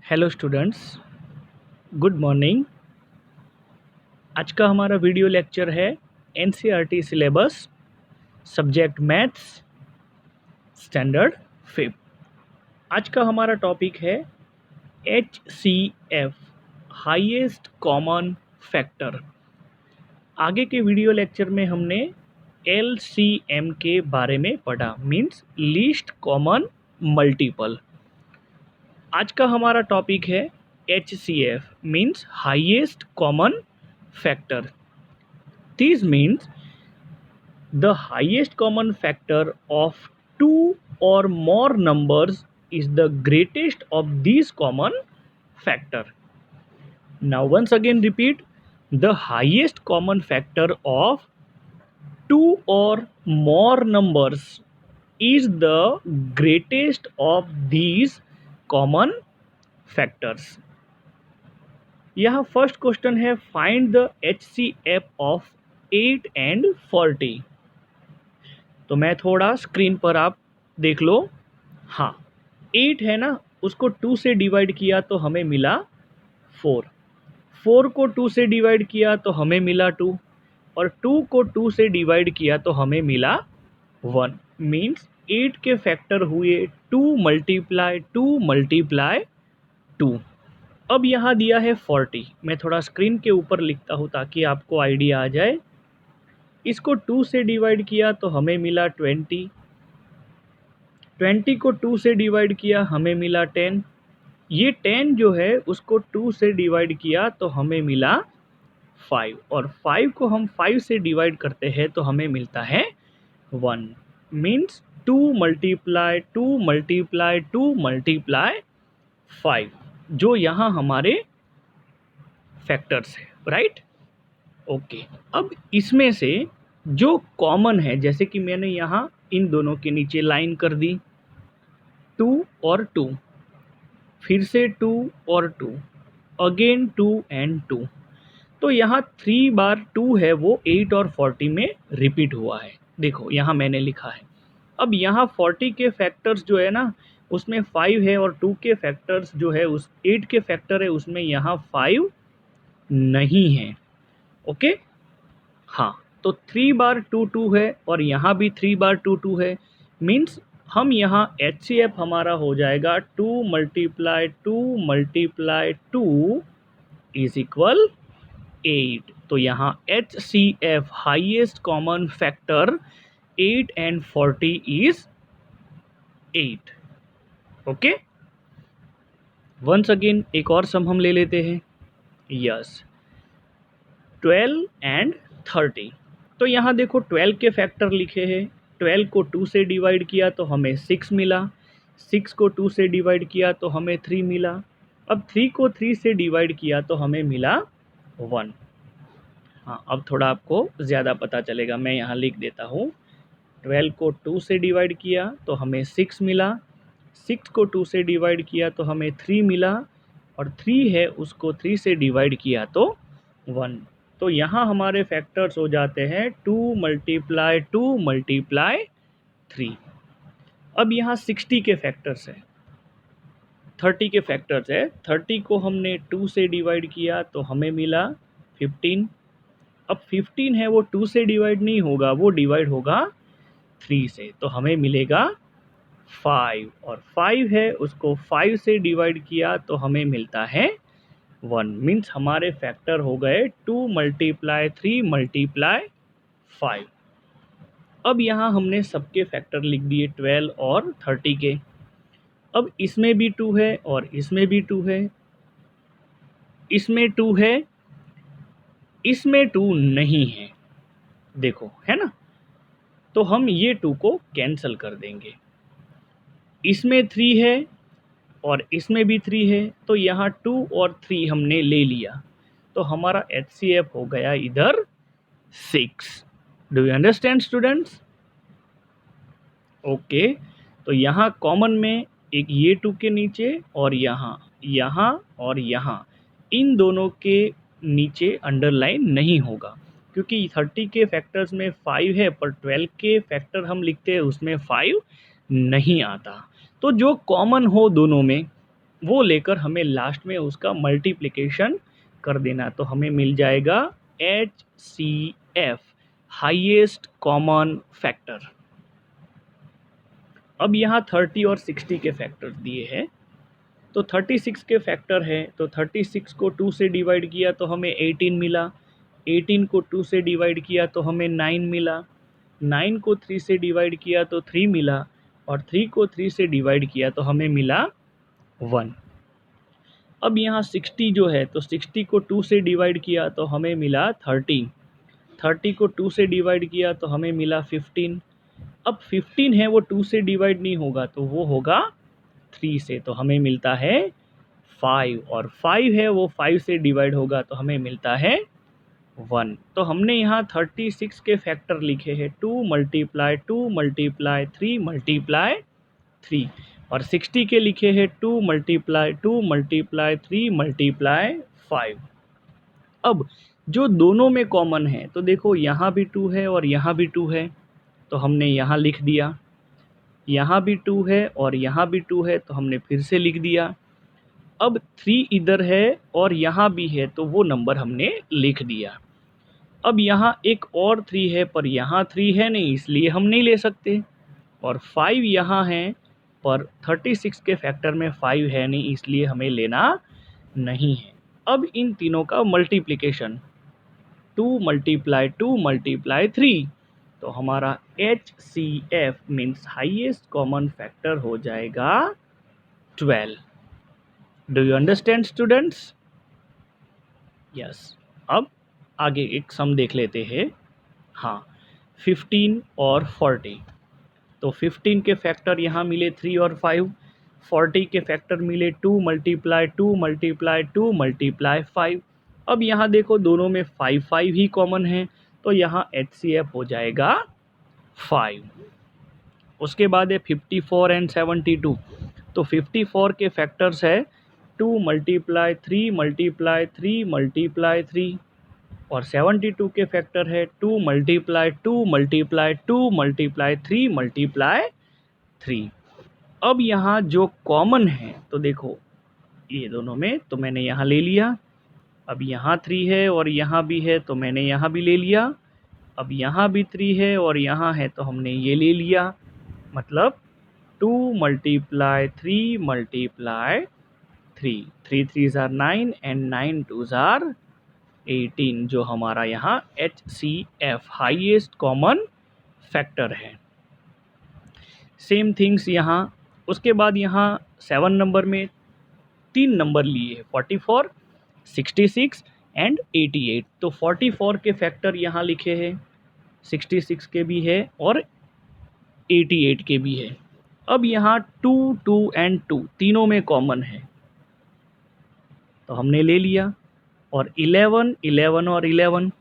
Hello students, good morning. आज का हमारा वीडियो लेक्चर है NCERT syllabus, subject maths, standard 5। आज का हमारा टॉपिक है HCF, हाईएस्ट कॉमन फैक्टर। आगे के वीडियो लेक्चर में हमने LCM के बारे में पढ़ा, मीन्स लीस्ट कॉमन मल्टीपल। आज का हमारा टॉपिक है HCF, means highest common factor. This means the highest common factor of two or more numbers is the greatest of these common factor. Now once again repeat, the highest common factor of two or more numbers is the greatest of these common factors. यहाँ first question है, find the HCF of 8 and 40। तो मैं थोड़ा screen पर आप देख लो। हाँ, 8 है ना, उसको 2 से डिवाइड किया तो हमें मिला 4। 4 को 2 से डिवाइड किया तो हमें मिला 2, और 2 को 2 से डिवाइड किया तो हमें मिला 1। मीन्स 8 के फैक्टर हुए 2 मल्टीप्लाई 2 मल्टीप्लाई 2। अब यहाँ दिया है 40, मैं थोड़ा स्क्रीन के ऊपर लिखता हूँ ताकि आपको आइडिया आ जाए। इसको 2 से डिवाइड किया तो हमें मिला 20, 20 को 2 से डिवाइड किया हमें मिला 10, ये 10 जो है उसको 2 से डिवाइड किया तो हमें मिला 5, और 5 को हम 5 से डिवाइड करते हैं तो हमें मिलता है 1। मीन्स 2 मल्टीप्लाई 2 मल्टीप्लाई 2 मल्टीप्लाई 5, जो यहाँ हमारे फैक्टर्स है, राइट। ओके, अब इसमें से जो कॉमन है, जैसे कि मैंने यहाँ इन दोनों के नीचे लाइन कर दी, 2 और 2, फिर से 2 और 2, अगेन 2 एंड 2। तो यहाँ 3 बार 2 है वो 8 और 40 में रिपीट हुआ है। देखो यहाँ मैंने लिखा है। अब यहाँ 40 के फैक्टर्स जो है ना, उसमें 5 है, और 2 के फैक्टर्स जो है उस 8 के फैक्टर है उसमें यहाँ 5 नहीं है। ओके, हाँ, तो 3 बार 2 2 है, और यहाँ भी 3 बार 2 2 है। मीन्स हम यहाँ HCF हमारा हो जाएगा 2 मल्टीप्लाई 2 मल्टीप्लाई 2 इज इक्वल 8। तो यहाँ HCF, highest common factor 8 and 40 इज 8। ओके, वंस अगेन एक और सम हम ले लेते हैं। Yes, 12 and 30। तो यहाँ देखो 12 के फैक्टर लिखे हैं। 12 को 2 से डिवाइड किया तो हमें 6 मिला, 6 को 2 से डिवाइड किया तो हमें 3 मिला, अब 3 को 3 से डिवाइड किया तो हमें मिला 1। हाँ, अब थोड़ा आपको ज़्यादा पता चलेगा, मैं यहाँ लिख देता हूँ। 12 को 2 से डिवाइड किया तो हमें 6 मिला, 6 को 2 से डिवाइड किया तो हमें 3 मिला, और 3 है उसको 3 से डिवाइड किया तो 1। तो यहाँ हमारे फैक्टर्स हो जाते हैं 2 मल्टीप्लाई 2 मल्टीप्लाई 3। अब यहाँ 60 के फैक्टर्स है, 30 के फैक्टर्स है। 30 को हमने 2 से डिवाइड किया तो हमें मिला 15। अब 15 है वो 2 से डिवाइड नहीं होगा, वो डिवाइड होगा 3 से, तो हमें मिलेगा 5, और 5 है उसको 5 से डिवाइड किया तो हमें मिलता है 1। मीन्स हमारे फैक्टर हो गए 2 मल्टीप्लाई 3 मल्टीप्लाई 5। अब यहाँ हमने सबके फैक्टर लिख दिए 12 और 30 के। अब इसमें भी 2 है और इसमें भी 2 है, इसमें 2 है, इसमें 2 नहीं है, देखो है ना। तो हम ये 2 को कैंसिल कर देंगे। इसमें 3 है और इसमें भी 3 है, तो यहाँ 2 और 3 हमने ले लिया, तो हमारा HCF हो गया इधर 6। Do you understand students? Okay, तो यहाँ कॉमन में एक ये 2 के नीचे, और यहाँ यहाँ और यहाँ इन दोनों के नीचे अंडरलाइन नहीं होगा, क्योंकि 30 के फैक्टर्स में 5 है, पर 12 के फैक्टर हम लिखते हैं उसमें 5 नहीं आता। तो जो कॉमन हो दोनों में वो लेकर हमें लास्ट में उसका मल्टीप्लिकेशन कर देना। तो हमें मिल जाएगा HCF, हाईएस्ट कॉमन फैक्टर। अब यहाँ 30 और 60 के फैक्टर दिए हैं। तो 36 के फैक्टर है, तो 36 को 2 से डिवाइड किया तो हमें 18 मिला, 18 को 2 से डिवाइड किया तो हमें 9 मिला, 9 को 3 से डिवाइड किया तो 3 मिला, और 3 को 3 से डिवाइड किया तो हमें मिला 1। अब यहाँ 60 जो है, तो 60 को 2 से डिवाइड किया तो हमें मिला 13, 30 को 2 से डिवाइड किया तो हमें मिला 15। अब 15 है वो 2 से डिवाइड नहीं होगा, तो वो होगा 3 से, तो हमें मिलता है 5, और 5 है वो 5 से डिवाइड होगा तो हमें मिलता है 1। तो हमने यहाँ 36 के फैक्टर लिखे हैं 2 मल्टीप्लाई 2 मल्टीप्लाई 3 मल्टीप्लाई 3, और 60 के लिखे हैं 2 मल्टीप्लाई 2 मल्टीप्लाई 3 मल्टीप्लाई 5। अब जो दोनों में कॉमन है, तो देखो यहाँ भी 2 है और यहाँ भी 2 है, तो हमने यहाँ लिख दिया, यहाँ भी 2 है और यहाँ भी 2 है, तो हमने फिर से लिख दिया। अब 3 इधर है और यहाँ भी है, तो वो नंबर हमने लिख दिया। अब यहाँ एक और 3 है, पर यहाँ 3 है नहीं, इसलिए हम नहीं ले सकते, और 5 यहाँ है, पर 36 के फैक्टर में 5 है नहीं, इसलिए हमें लेना नहीं है। अब इन तीनों का मल्टीप्लिकेशन 2 मल्टीप्लाई 2 मल्टीप्लाई 3, तो हमारा HCF means highest common factor हो जाएगा 12। Do you understand students? Yes. अब आगे एक सम देख लेते हैं। हाँ, 15 और 40, तो 15 के फैक्टर यहाँ मिले 3 और 5, 40 के फैक्टर मिले 2 मल्टीप्लाई 2 मल्टीप्लाई 2 मल्टीप्लाई 5। अब यहाँ देखो दोनों में 5 5 ही कॉमन है, तो यहाँ HCF हो जाएगा 5। उसके बाद है 54 एंड 72, तो 54 के फैक्टर्स है 2 मल्टीप्लाई 3 मल्टीप्लाई 3 मल्टीप्लाई 3, और 72 के फैक्टर है 2 मल्टीप्लाई 2 मल्टीप्लाई 2 मल्टीप्लाई 3 मल्टीप्लाई 3। अब यहाँ जो कॉमन है, तो देखो ये दोनों में, तो मैंने यहाँ ले लिया। अब यहाँ 3 है और यहाँ भी है, तो मैंने यहाँ भी ले लिया। अब यहाँ भी 3 है और यहाँ है, तो हमने ये ले लिया। मतलब 2 multiply 3 multiply 3, 3 3s are 9 and 9 2s are 18, जो हमारा यहाँ HCF हाईएस्ट कॉमन फैक्टर है। सेम थिंग्स यहाँ। उसके बाद यहाँ 7 नंबर में 3 नंबर लिए 44, 66 एंड 88, तो 44 के फैक्टर यहाँ लिखे हैं, 66 के भी है और 88 के भी है। अब यहाँ 2 2 एंड 2 तीनों में कॉमन है, तो हमने ले लिया, और 11 11 और 11,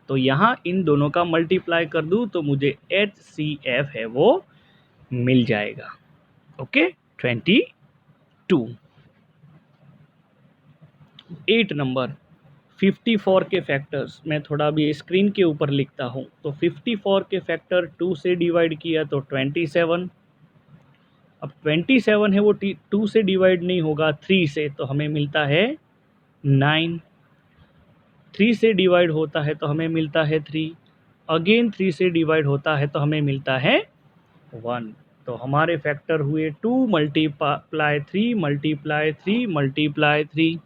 तो यहाँ इन दोनों का मल्टीप्लाई कर दूँ तो मुझे HCF है वो मिल जाएगा। ओके, 22। 8 नंबर 54 के फैक्टर्स मैं थोड़ा भी स्क्रीन के ऊपर लिखता हूँ। तो 54 के फैक्टर 2 से डिवाइड किया तो 27। अब 27 है वो 2 से डिवाइड नहीं होगा, 3 से, तो हमें मिलता है 9। 3 से डिवाइड होता है तो हमें मिलता है 3, अगेन 3 से डिवाइड होता है तो हमें मिलता है 1। तो हमारे फैक्टर हुए 2 मल्टीप्लाई 3 मल्टीप्लाई 3 मल्टीप्लाई 3,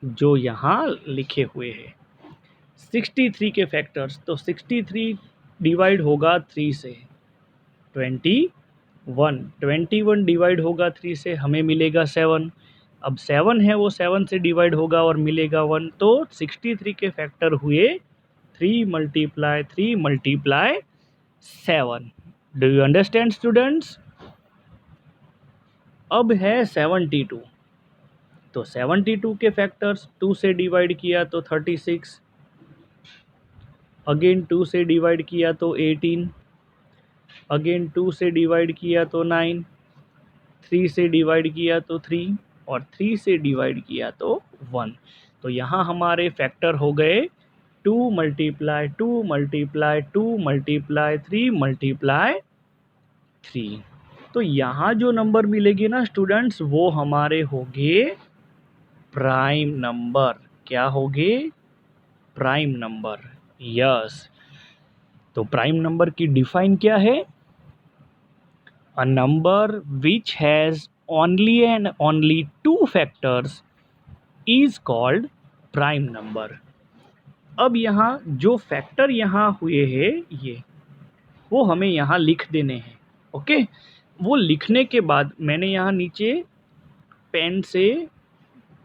जो यहाँ लिखे हुए हैं। 63 के फैक्टर्स, तो 63 डिवाइड होगा 3 से 21, 21 डिवाइड होगा 3 से, हमें मिलेगा 7। अब 7 है वो 7 से डिवाइड होगा और मिलेगा 1, तो 63 के फैक्टर हुए 3 multiply 3 multiply 7। Do you understand students? अब है 72, तो 72 के फैक्टर्स 2 से डिवाइड किया तो 36, अगेन 2 से डिवाइड किया तो 18, अगेन 2 से डिवाइड किया तो 9, 3 से डिवाइड किया तो 3, और 3 से डिवाइड किया तो 1। तो यहाँ हमारे फैक्टर हो गए 2 मल्टीप्लाई 2 मल्टीप्लाई 2 मल्टीप्लाई 3 मल्टीप्लाई 3। तो यहाँ जो नंबर मिलेगी ना स्टूडेंट्स, वो हमारे होंगे प्राइम नंबर। क्या होंगे? Prime number. यस। तो प्राइम नंबर की डिफाइन क्या है? A number which has only and only two factors is called prime number. अब यहाँ जो फैक्टर यहाँ हुए हैं ये, वो हमें यहाँ लिख देने हैं। ओके, वो लिखने के बाद मैंने यहाँ नीचे पेन से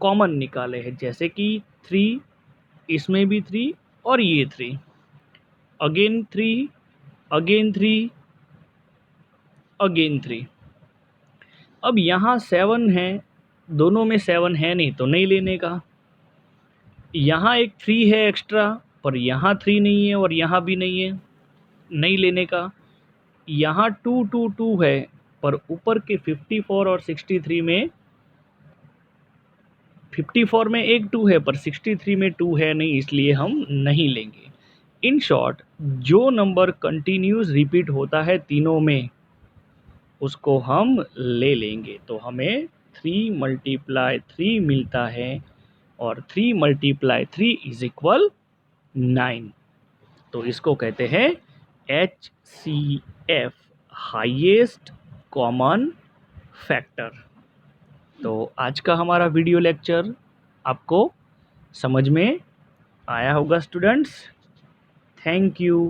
कॉमन निकाले हैं, जैसे कि 3, इसमें भी 3 और ये 3, अगेन 3, अगेन 3, अगेन 3। अब यहाँ 7 है, दोनों में 7 है नहीं तो नहीं लेने का। यहाँ एक 3 है एक्स्ट्रा, पर यहाँ 3 नहीं है और यहाँ भी नहीं है, नहीं लेने का। यहाँ 2 2 2 है, पर ऊपर के 54 और 63 में 54 में एक 2 है पर 63 में 2 है नहीं, इसलिए हम नहीं लेंगे। इन शॉर्ट, जो नंबर कंटिन्यूस रिपीट होता है तीनों में, उसको हम ले लेंगे। तो हमें 3 × 3 मिलता है और 3 × 3 इज इक्वल 9। तो इसको कहते हैं HCF, हाईएस्ट कॉमन फैक्टर। तो आज का हमारा वीडियो लेक्चर आपको समझ में आया होगा स्टूडेंट्स। Thank you.